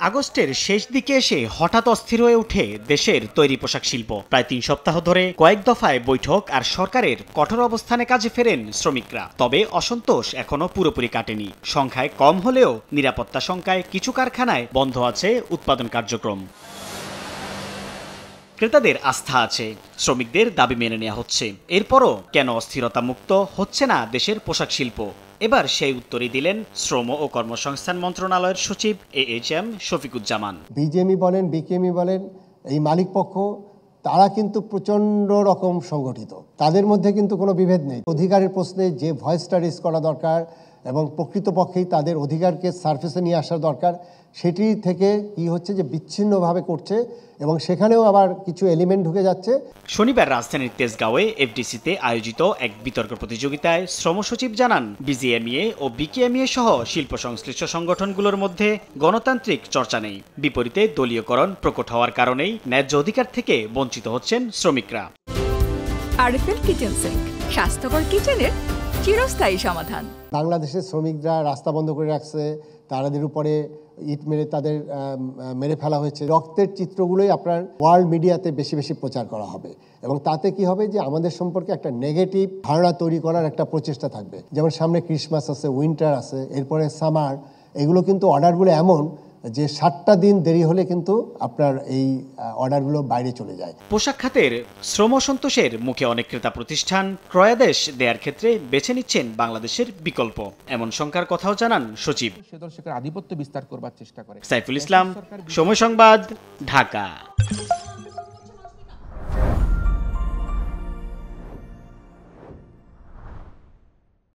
আগস্টের শেষ দিকে এসে হঠাৎ অস্থির হয়ে ওঠে দেশের তৈরি পোশাক শিল্প। প্রায় 3 সপ্তাহ ধরে কয়েক দফায় বৈঠক আর সরকারের কঠোর অবস্থানে কাজে ফেরেন শ্রমিকরা। তবে অসন্তোষ এখনো পুরোপুরি কাটেনি। সংখ্যায় কম হলেও নিরাপত্তা শঙ্কায় কিছু কারখানায় বন্ধ আছে উৎপাদন কার্যক্রম। ক্রেতাদের আস্থা আছে, শ্রমিকদের দাবি মেনে নেওয়া হচ্ছে। এরপরও কেন অস্থিরতা মুক্ত হচ্ছে না দেশের পোশাক শিল্প? এবার সেই উত্তরই দিলেন শ্রম ও কর্মসংস্থান মন্ত্রণালয়ের সচিব AHM শফিকুজ্জামান। বিজেএমই বলেন, বিকেএমই বলেন, এই মালিক পক্ষ তারা কিন্তু প্রচণ্ড রকম সংগঠিত। তাদের মধ্যে কিন্তু কোনো বিভেদ নেই। অধিকারের প্রশ্নে যে ভয়েসটা রেজ করা দরকার এবং প্রকৃতপক্ষেই তাদের অধিকারকে সারফেসে নিয়ে আসা দরকার, সেটি থেকে কি হচ্ছে যে বিচ্ছিন্নভাবে করছে এবং সেখানেও আবার কিছু এলিমেন্ট ঢুকে যাচ্ছে। শনিবার রাজধানীর তেজগাঁওয়ে FDC-তে আয়োজিত এক বিতর্ক প্রতিযোগিতায় শ্রম সচিব জানান, বিজিএমইএ ও বিকেএমইএ সহ শিল্প সংশ্লিষ্ট সংগঠনগুলোর মধ্যে গণতান্ত্রিক চর্চা নেই। বিপরীতে দলীয়করণ প্রকট হওয়ার কারণেই ন্যায্য অধিকার থেকে বঞ্চিত হচ্ছেন শ্রমিকরা। আরএফএল কিচেন সিঙ্ক, স্বাস্থ্যকর কিচেনের চিরস্থায়ী সমাধান। বাংলাদেশের শ্রমিকরা রাস্তা বন্ধ করে রাখছে, তাদের উপরে ইট মেরে তাদের মেরে ফেলা হয়েছে। রক্তের চিত্রগুলোই আপনার ওয়ার্ল্ড মিডিয়াতে বেশি বেশি প্রচার করা হবে এবং তাতে কি হবে যে আমাদের সম্পর্কে একটা নেগেটিভ ধারণা তৈরি করার একটা প্রচেষ্টা থাকবে। যেমন সামনে ক্রিসমাস আছে, উইন্টার আছে, এরপরে সামার। এগুলো কিন্তু অর্ডারগুলো এমন যে 7টা দিন দেরি হলে কিন্তু আপনার এই অর্ডারগুলো বাইরে চলে যায়। পোশাক খাতের শ্রম সন্তোষের মুখে অনেক ক্রেতা প্রতিষ্ঠান ক্রয়াদেশ দেওয়ার ক্ষেত্রে বেছে নিচ্ছেন বাংলাদেশের বিকল্প, এমন শঙ্কার কথাও জানান সচিব। দর্শকের আধিপত্য বিস্তার করবার চেষ্টা করে। সাইফুল ইসলাম, সময় সংবাদ, ঢাকা।